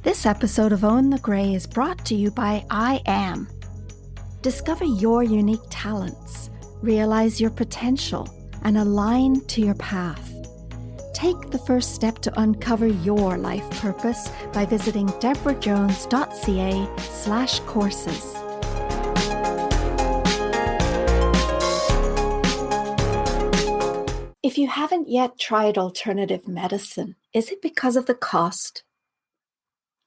This episode of Own the Grey is brought to you by I Am. Discover your unique talents, realize your potential, and align to your path. Take the first step to uncover your life purpose by visiting debrajones.ca/courses. If you haven't yet tried alternative medicine, is it because of the cost?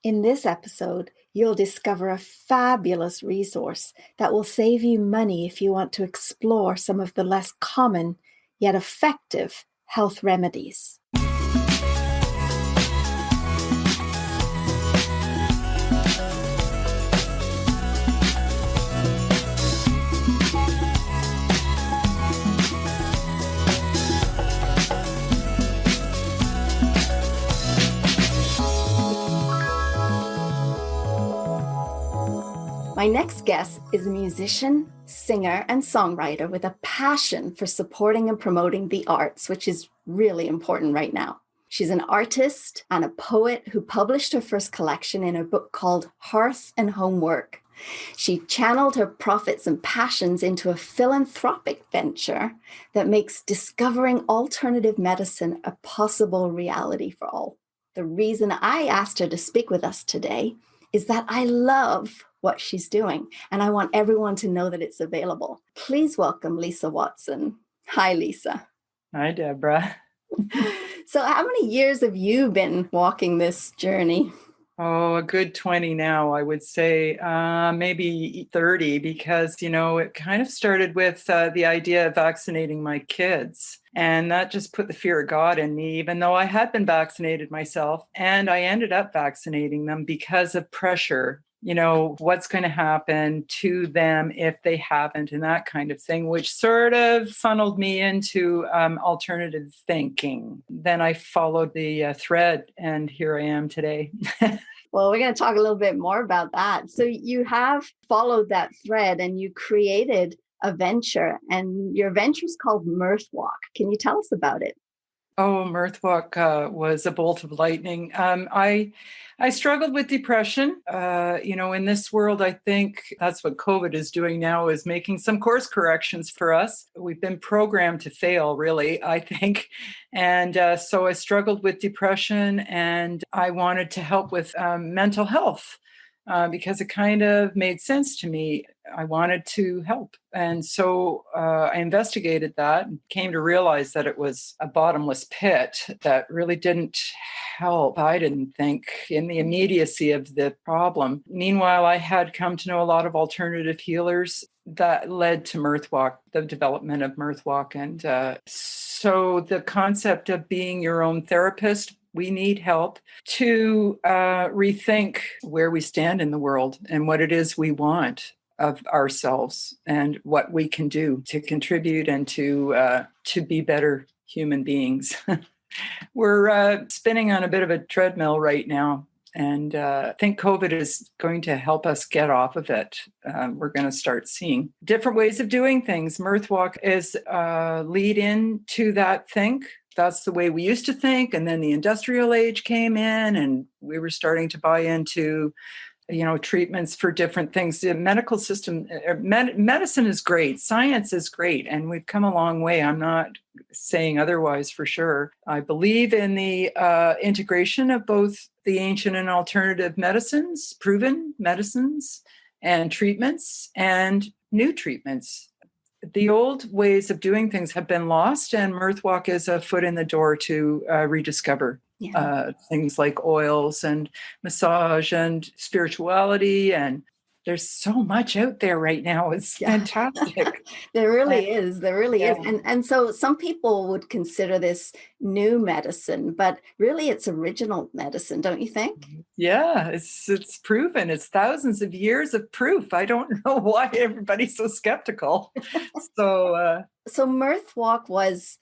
In this episode, you'll discover a fabulous resource that will save you money if you want to explore some of the less common yet effective health remedies. My next guest is a musician, singer, and songwriter with a passion for supporting and promoting the arts, which is really important right now. She's an artist and a poet who published her first collection in a book called Hearth and Homework. She channeled her profits and passions into a philanthropic venture that makes discovering alternative medicine a possible reality for all. The reason I asked her to speak with us today is that I love what she's doing, and I want everyone to know that it's available. Please welcome Lisa Watson. Hi, Lisa. Hi, Debra. So how many years have you been walking this journey? Oh, a good 20 now, I would say, maybe 30, because, it kind of started with the idea of vaccinating my kids. And that just put the fear of God in me, even though I had been vaccinated myself. And I ended up vaccinating them because of pressure. What's going to happen to them if they haven't, and that kind of thing, which sort of funneled me into alternative thinking. Then I followed the thread, and here I am today. Well, we're going to talk a little bit more about that. So you have followed that thread and you created a venture, and your venture is called Mirthwalk. Can you tell us about it? Oh, Mirthwalk was a bolt of lightning. I struggled with depression. In this world, I think that's what COVID is doing now, is making some course corrections for us. We've been programmed to fail, really, I think. And so I struggled with depression, and I wanted to help with mental health. Because it kind of made sense to me. I wanted to help. And so I investigated that and came to realize that it was a bottomless pit that really didn't help, I didn't think, in the immediacy of the problem. Meanwhile, I had come to know a lot of alternative healers that led to Mirthwalk, the development of Mirthwalk. And so the concept of being your own therapist, we need help to rethink where we stand in the world and what it is we want of ourselves and what we can do to contribute and to be better human beings. We're spinning on a bit of a treadmill right now, and I think COVID is going to help us get off of it. We're going to start seeing different ways of doing things. Mirthwalk is lead in to that think. That's the way we used to think. And then the industrial age came in, and we were starting to buy into, treatments for different things. The medical system, medicine is great. Science is great. And we've come a long way. I'm not saying otherwise for sure. I believe in the integration of both the ancient and alternative medicines, proven medicines and treatments, and new treatments. The old ways of doing things have been lost, and Mirthwalk is a foot in the door to rediscover things like oils and massage and spirituality. And there's so much out there right now. It's fantastic. There really is. And so some people would consider this new medicine, but really it's original medicine, don't you think? Yeah, it's proven. It's thousands of years of proof. I don't know why everybody's so skeptical. So Mirthwalk was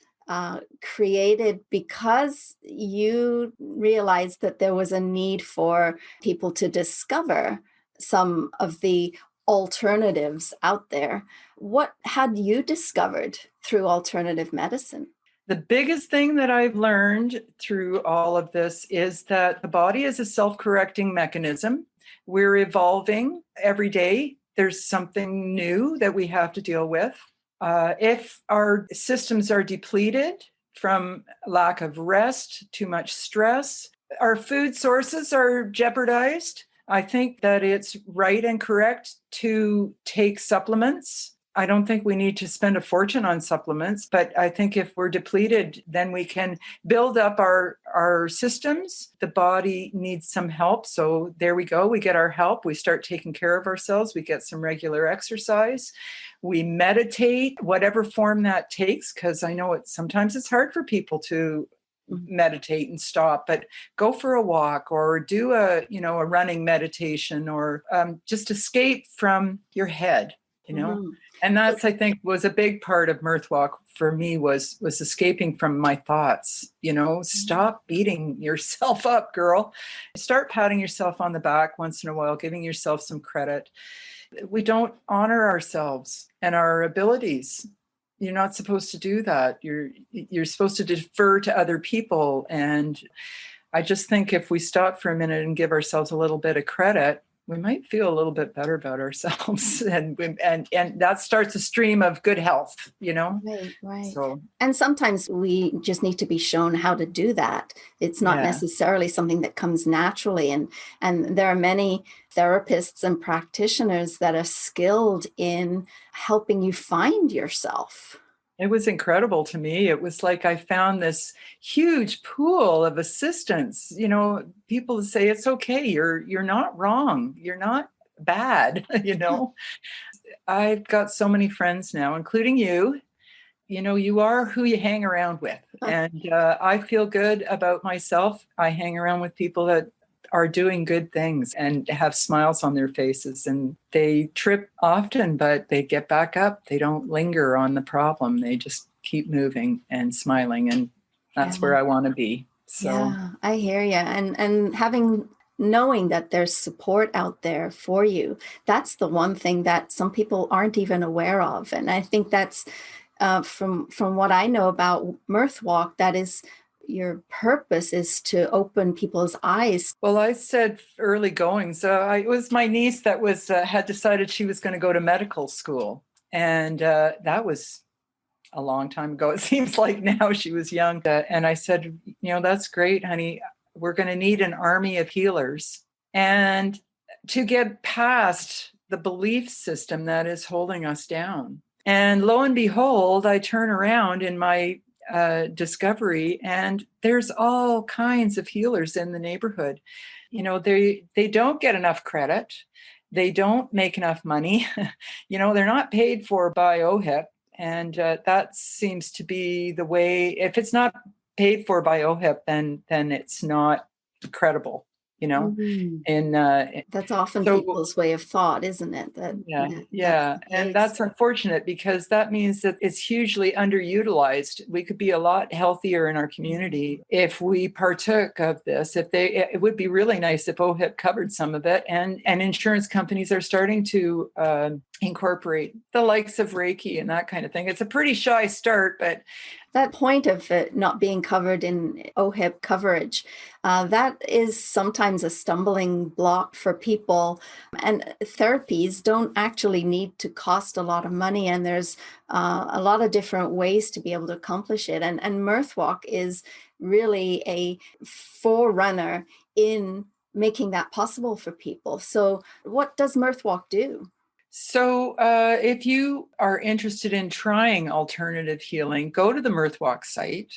created because you realized that there was a need for people to discover some of the alternatives out there. What had you discovered through alternative medicine? The biggest thing that I've learned through all of this is that the body is a self-correcting mechanism. We're evolving every day. There's something new that we have to deal with. If our systems are depleted from lack of rest, too much stress, our food sources are jeopardized. I think that it's right and correct to take supplements. I don't think we need to spend a fortune on supplements, but I think if we're depleted, then we can build up our systems. The body needs some help. So there we go. We get our help. We start taking care of ourselves. We get some regular exercise. We meditate, whatever form that takes, because I know sometimes it's hard for people to meditate and stop, but go for a walk or do a running meditation, or just escape from your head, Mm-hmm. And that's, I think, was a big part of Mirth Walk for me, was escaping from my thoughts. Stop beating yourself up, girl. Start patting yourself on the back once in a while, giving yourself some credit. We don't honor ourselves and our abilities. You're not supposed to do that. You're supposed to defer to other people. And I just think if we stop for a minute and give ourselves a little bit of credit, we might feel a little bit better about ourselves, and that starts a stream of good health, Right. So, and sometimes we just need to be shown how to do that. It's not yeah. necessarily something that comes naturally. And there are many therapists and practitioners that are skilled in helping you find yourself. It was incredible to me. It was like I found this huge pool of assistance. People say it's okay. You're not wrong. You're not bad. I've got so many friends now, including you. You are who you hang around with. And I feel good about myself. I hang around with people that are doing good things and have smiles on their faces, and they trip often, but they get back up. They don't linger on the problem. They just keep moving and smiling. And that's where I want to be. So yeah, I hear you. And knowing that there's support out there for you, that's the one thing that some people aren't even aware of. And I think that's from what I know about Mirth Walk, that is your purpose is to open people's eyes. Well, I said early goings. It was my niece that had decided she was going to go to medical school, and that was a long time ago. It seems like now. She was young, and I said, that's great, honey. We're going to need an army of healers, and to get past the belief system that is holding us down. And lo and behold, I turn around in my discovery, and there's all kinds of healers in the neighborhood. They don't get enough credit. They don't make enough money. They're not paid for by OHIP. And that seems to be the way. If it's not paid for by OHIP, then it's not credible. Mm-hmm. And that's often people's way of thought, isn't it? Yeah. And that's unfortunate, because that means that it's hugely underutilized. We could be a lot healthier in our community if we partook of this. It would be really nice if OHIP covered some of it, and insurance companies are starting to incorporate the likes of Reiki and that kind of thing. It's a pretty shy start, but that point of it not being covered in OHIP coverage, that is sometimes a stumbling block for people. And therapies don't actually need to cost a lot of money. And there's a lot of different ways to be able to accomplish it. And Mirth Walk is really a forerunner in making that possible for people. So what does Mirth Walk do? So if you are interested in trying alternative healing, go to the Mirth Walk site.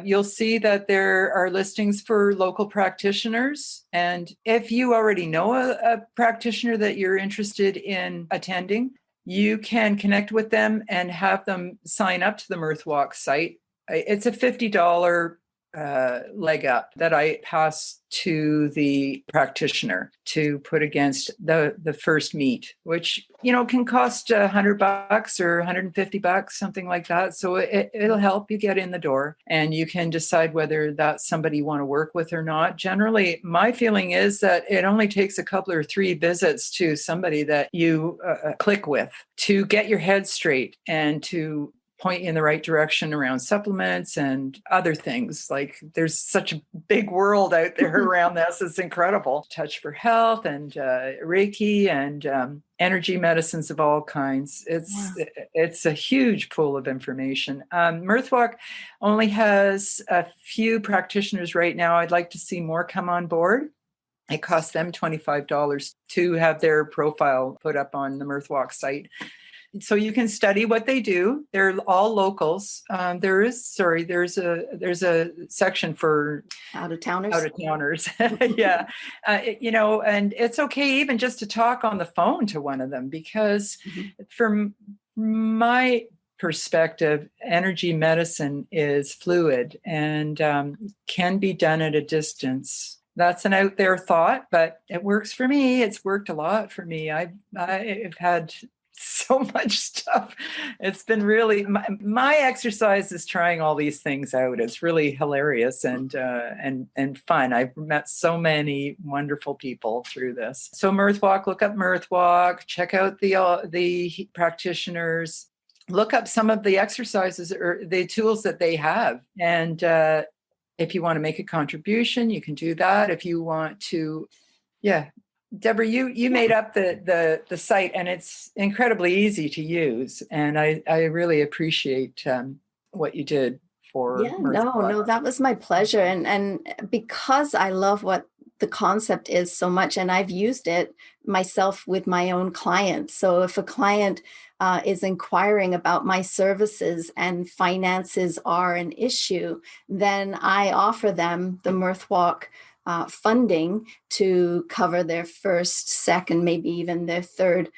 You'll see that there are listings for local practitioners. And if you already know a practitioner that you're interested in attending, you can connect with them and have them sign up to the Mirth Walk site. It's a $50 leg up that I pass to the practitioner to put against the first meet, which can cost $100 or $150, something like that. So it'll help you get in the door, and you can decide whether that's somebody you want to work with or not. Generally, my feeling is that it only takes a couple or three visits to somebody that you click with to get your head straight and to point you in the right direction around supplements and other things. Like there's such a big world out there around this. It's incredible. Touch for Health and Reiki and energy medicines of all kinds. It's a huge pool of information. Mirthwalk only has a few practitioners right now. I'd like to see more come on board. It costs them $25 to have their profile put up on the Mirthwalk site. So you can study what they do. They're all locals. There's a section for out-of-towners. Yeah. And it's okay even just to talk on the phone to one of them, because from my perspective, energy medicine is fluid and can be done at a distance. That's an out there thought, but it works for me. It's worked a lot for me. I've had so much stuff. It's been really, my exercise is trying all these things out. It's really hilarious and fun. I've met so many wonderful people through this. So Mirthwalk, look up Mirthwalk, check out the practitioners, look up some of the exercises or the tools that they have. And if you want to make a contribution, you can do that. If you want to, Debra, you made up the site, and it's incredibly easy to use. And I really appreciate what you did for Mirthwalk. No, that was my pleasure. And because I love what the concept is so much, and I've used it myself with my own clients. So if a client is inquiring about my services and finances are an issue, then I offer them the Mirthwalk funding to cover their first, second, maybe even their third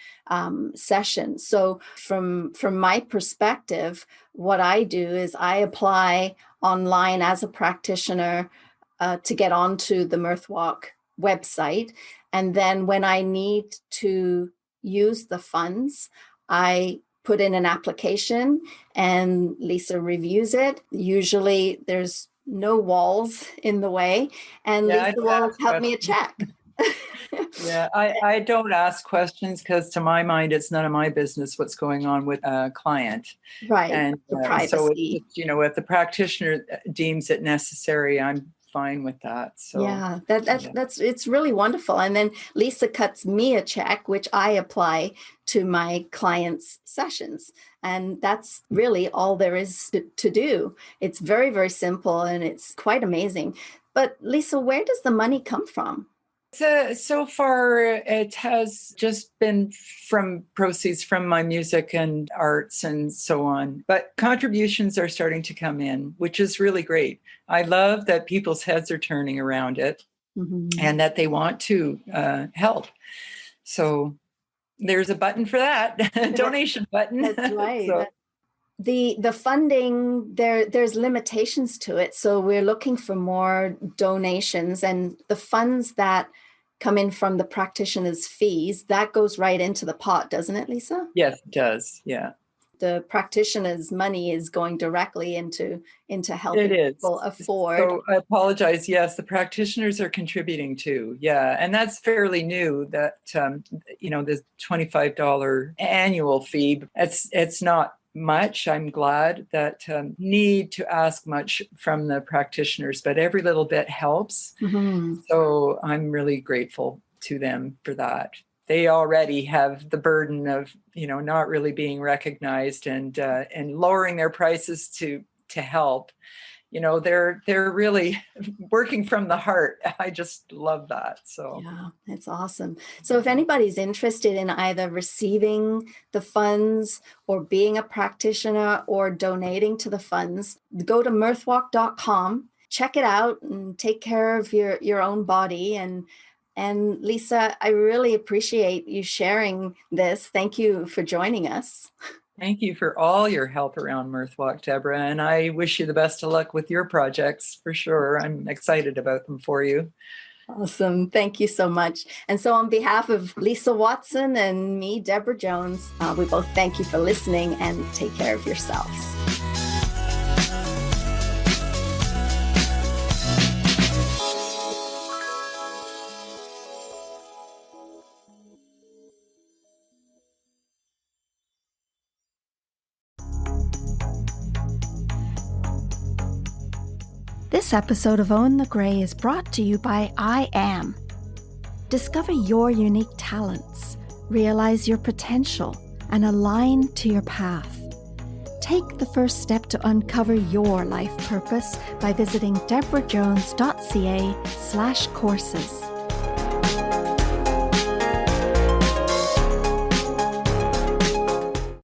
session. So from my perspective, what I do is I apply online as a practitioner to get onto the Mirthwalk website. And then when I need to use the funds, I put in an application and Lisa reviews it. Usually there's no walls in the way, and Lisa will help me a check. I don't ask questions because to my mind, it's none of my business what's going on with a client. Right. And so, if the practitioner deems it necessary, I'm fine with that. So that's it's really wonderful. And then Lisa cuts me a check, which I apply to my clients' sessions. And that's really all there is to do. It's very, very simple and it's quite amazing. But Lisa, where does the money come from? So far, it has just been from proceeds from my music and arts and so on. But contributions are starting to come in, which is really great. I love that people's heads are turning around it and that they want to help. So there's a button for that, donation button. That's right. The funding, there's limitations to it. So we're looking for more donations, and the funds that come in from the practitioner's fees, that goes right into the pot, doesn't it, Lisa? Yes, it does. Yeah. The practitioner's money is going directly into helping people afford. So I apologize. Yes, the practitioners are contributing too. Yeah. And that's fairly new, that, the $25 annual fee. It's not much. I'm glad that need to ask much from the practitioners, but every little bit helps. So I'm really grateful to them for that. They already have the burden of, not really being recognized and lowering their prices to help. They're really working from the heart. I just love that. So yeah, it's awesome. So if anybody's interested in either receiving the funds or being a practitioner or donating to the funds, go to mirthwalk.com, check it out and take care of your own body. And Lisa, I really appreciate you sharing this. Thank you for joining us. Thank you for all your help around Mirthwalk, Debra, and I wish you the best of luck with your projects for sure. I'm excited about them for you. Awesome. Thank you so much. And so on behalf of Lisa Watson and me, Debra Jones, we both thank you for listening and take care of yourselves. This episode of Own the Grey is brought to you by I Am. Discover your unique talents, realize your potential, and align to your path. Take the first step to uncover your life purpose by visiting debrajones.ca/courses.